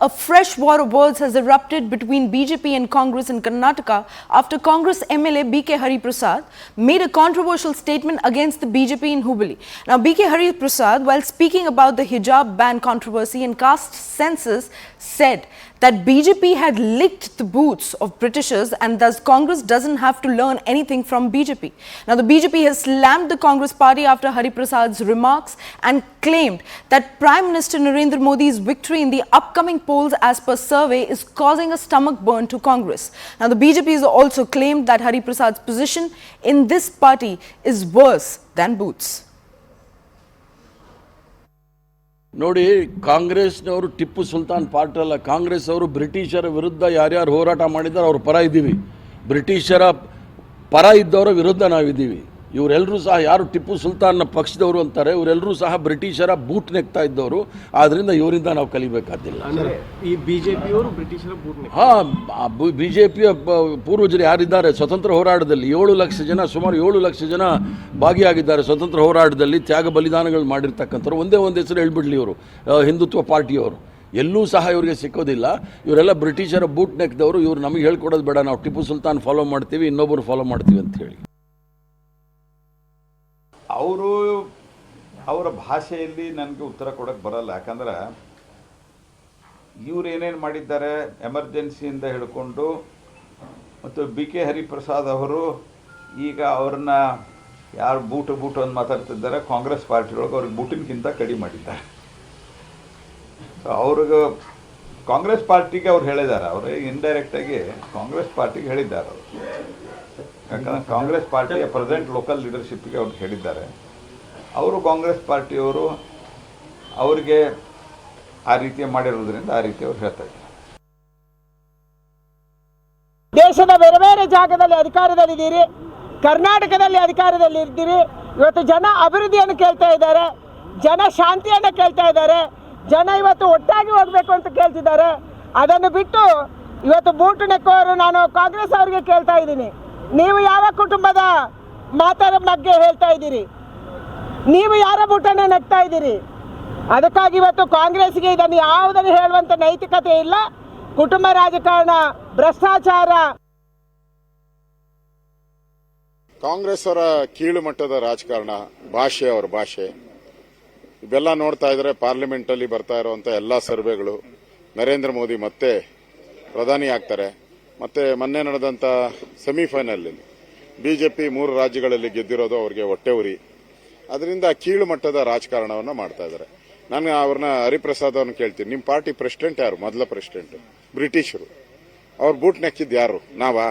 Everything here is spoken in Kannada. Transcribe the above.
A fresh war of words has erupted between BJP and Congress in Karnataka after Congress MLA B.K. Hari Prasad made a controversial statement against the BJP in Hubballi. Now, B.K. Hari Prasad, while speaking about the hijab ban controversy and caste census, said that BJP had licked the boots of Britishers and thus Congress doesn't have to learn anything from BJP. Now, the BJP has slammed the Congress party after Hari Prasad's remarks and claimed that Prime Minister Narendra Modi's victory in the upcoming polls as per survey is causing a stomach burn to Congress. Now, the BJP has also claimed that Hari Prasad's position in this party is worse than Booth's. ನೋಡಿ, ಕಾಂಗ್ರೆಸ್ನವರು ಟಿಪ್ಪು ಸುಲ್ತಾನ್ ಪಾರ್ಟಿ ಅಲ್ಲ. ಕಾಂಗ್ರೆಸ್ ಅವರು ಬ್ರಿಟಿಷರ ವಿರುದ್ಧ ಯಾರ್ಯಾರು ಹೋರಾಟ ಮಾಡಿದ್ದಾರೆ ಅವ್ರ ಪರ ಇದ್ದೀವಿ. ಬ್ರಿಟಿಷರ ಪರ ಇದ್ದವರ ವಿರುದ್ಧ ನಾವಿದ್ದೀವಿ. ಇವರೆಲ್ಲರೂ ಸಹ ಯಾರು ಟಿಪ್ಪು ಸುಲ್ತಾನ್ನ ಪಕ್ಷದವರು ಅಂತಾರೆ, ಇವರೆಲ್ಲರೂ ಸಹ ಬ್ರಿಟಿಷರ ಬೂಟ್ ನೆಕ್ತಾ ಇದ್ದವರು. ಆದ್ದರಿಂದ ಇವರಿಂದ ನಾವು ಕಲಿಬೇಕಾದಿಲ್ಲ. ಈ ಬಿಜೆಪಿಯವರು ಬ್ರಿಟಿಷರ ಬೂಟ್ ನೆಕ್ ಬಿಜೆಪಿಯ ಪೂರ್ವಜರು ಯಾರಿದ್ದಾರೆ ಸ್ವತಂತ್ರ ಹೋರಾಟದಲ್ಲಿ 7 ಲಕ್ಷ ಜನ, ಸುಮಾರು 7 ಲಕ್ಷ ಜನ ಭಾಗಿಯಾಗಿದ್ದಾರೆ ಸ್ವತಂತ್ರ ಹೋರಾಟದಲ್ಲಿ. ತ್ಯಾಗ ಬಲಿದಾನಗಳು ಮಾಡಿರ್ತಕ್ಕಂಥವ್ರು. ಒಂದೇ ಒಂದು ಹೆಸರು ಹೇಳ್ಬಿಡ್ಲಿ, ಇವರು ಹಿಂದುತ್ವ ಪಾರ್ಟಿಯವರು. ಎಲ್ಲೂ ಸಹ ಇವರಿಗೆ ಸಿಕ್ಕೋದಿಲ್ಲ. ಇವರೆಲ್ಲ ಬ್ರಿಟಿಷರ ಬೂಟ್ ನೆಕ್ದವರು. ಇವರು ನಮಗೆ ಹೇಳ್ಕೊಡೋದು ಬೇಡ, ನಾವು ಟಿಪ್ಪು ಸುಲ್ತಾನ್ ಫಾಲೋ ಮಾಡ್ತೀವಿ, ಇನ್ನೊಬ್ಬರು ಫಾಲೋ ಮಾಡ್ತೀವಿ ಅಂತ ಹೇಳಿ. ಅವರ ಭಾಷೆಯಲ್ಲಿ ನನಗೆ ಉತ್ತರ ಕೊಡೋಕ್ಕೆ ಬರಲ್ಲ. ಯಾಕಂದ್ರೆ ಇವ್ರು ಏನೇನು ಮಾಡಿದ್ದಾರೆ, ಎಮರ್ಜೆನ್ಸಿಯಿಂದ ಹಿಡ್ಕೊಂಡು ಮತ್ತು B.K. ಹರಿಪ್ರಸಾದ್ ಅವರು ಈಗ ಅವ್ರನ್ನ ಯಾರು ಬೂಟು ಅಂತ ಮಾತಾಡ್ತಿದ್ದಾರೆ, ಕಾಂಗ್ರೆಸ್ ಪಾರ್ಟಿಯೊಳಗೆ ಅವ್ರಿಗೆ ಬೂಟಿನಕ್ಕಿಂತ ಕಡಿಮೆ ಮಾಡಿದ್ದಾರೆ. ಸೊ ಅವ್ರಿಗೆ ಕಾಂಗ್ರೆಸ್ ಪಾರ್ಟಿಗೆ ಅವ್ರು ಹೇಳಿದ್ದಾರೆ, ಅವರು ಇಂಡೈರೆಕ್ಟಾಗಿ ಕಾಂಗ್ರೆಸ್ ಪಾರ್ಟಿಗೆ ಹೇಳಿದ್ದಾರೆ ಅವರು. ಯಾಕಂದರೆ ಕಾಂಗ್ರೆಸ್ ಪಾರ್ಟಿಯ ಪ್ರೆಸೆಂಟ್ ಲೋಕಲ್ ಲೀಡರ್ಶಿಪ್ಗೆ ಅವ್ರು ಹೇಳಿದ್ದಾರೆ. ಅವರು ಕಾಂಗ್ರೆಸ್ ಪಾರ್ಟಿಯವರು ಅವ್ರಿಗೆ ಆ ರೀತಿ ಮಾಡಿರೋದ್ರಿಂದ ಆ ರೀತಿ ಅವ್ರು ಹೇಳ್ತಾ ಇದ್ದಾರೆ. ದೇಶದ ಬೇರೆ ಬೇರೆ ಜಾಗದಲ್ಲಿ ಅಧಿಕಾರದಲ್ಲಿದ್ದೀರಿ, ಕರ್ನಾಟಕದಲ್ಲಿ ಅಧಿಕಾರದಲ್ಲಿ ಇದ್ದೀರಿ. ಇವತ್ತು ಜನ ಅಭಿವೃದ್ಧಿಯನ್ನು ಕೇಳ್ತಾ ಇದ್ದಾರೆ, ಜನ ಶಾಂತಿಯನ್ನು ಕೇಳ್ತಾ ಇದ್ದಾರೆ, ಜನ ಇವತ್ತು ಒಟ್ಟಾಗಿ ಹೋಗಬೇಕು ಅಂತ ಕೇಳ್ತಿದ್ದಾರೆ. ಅದನ್ನು ಬಿಟ್ಟು ಇವತ್ತು ಬೂಟು ನೆಕ್ಕುವವರು ನಾನು ಕಾಂಗ್ರೆಸ್ ಅವರಿಗೆ ಕೇಳ್ತಾ ಇದ್ದೀನಿ, ನೀವು ಯಾವ ಕುಟುಂಬದ ಮಾತರ ಬಗ್ಗೆ ಹೇಳ್ತಾ ಇದ್ದೀರಿ? ನೀವು ಯಾರ ಬೂಟನ್ನು ನೆಕ್ತಾ ಇದ್ದೀರಿ? ಅದಕ್ಕಾಗಿ ಇವತ್ತು ಕಾಂಗ್ರೆಸ್ಗೆ ಇದನ್ನು ಯಾವುದನ್ನು ಹೇಳುವಂಥ ನೈತಿಕತೆ ಇಲ್ಲ. ಕುಟುಂಬ ರಾಜಕಾರಣ, ಭ್ರಷ್ಟಾಚಾರ. ಕಾಂಗ್ರೆಸ್ ಅವರ ಕೀಳು ಮಟ್ಟದ ರಾಜಕಾರಣ, ಭಾಷೆ, ಅವರ ಭಾಷೆ ಇವೆಲ್ಲ ನೋಡ್ತಾ ಇದ್ರೆ ಪಾರ್ಲಿಮೆಂಟಲ್ಲಿ ಬರ್ತಾ ಇರುವಂತ ಎಲ್ಲಾ ಸರ್ವೆಗಳು ನರೇಂದ್ರ ಮೋದಿ ಮತ್ತೆ ಪ್ರಧಾನಿ ಆಗ್ತಾರೆ. ಮತ್ತೆ ಮೊನ್ನೆ ನಡೆದಂತ ಸೆಮಿಫೈನಲ್ ಬಿಜೆಪಿ 3 ರಾಜ್ಯಗಳಲ್ಲಿ ಗೆದ್ದಿರೋದು ಅವರಿಗೆ ಹೊಟ್ಟೆ ಉರಿ. ಅದರಿಂದ ಕೀಳು ಮಟ್ಟದ ರಾಜಕಾರಣವನ್ನ ಮಾಡ್ತಾ ಇದ್ದಾರೆ. ನಾನು ಅವ್ರನ್ನ ಹರಿಪ್ರಸಾದ್ ಅವ್ರನ್ನ ಕೇಳ್ತೀನಿ, ನಿಮ್ಮ ಪಾರ್ಟಿ ಪ್ರೆಸಿಡೆಂಟ್ ಯಾರು? ಮೊದಲ ಪ್ರೆಸಿಡೆಂಟ್ ಬ್ರಿಟಿಷರು. ಅವ್ರ ಬೂಟ್ ನೆಕ್ಕಿದ್ ಯಾರು? ನಾವಾ?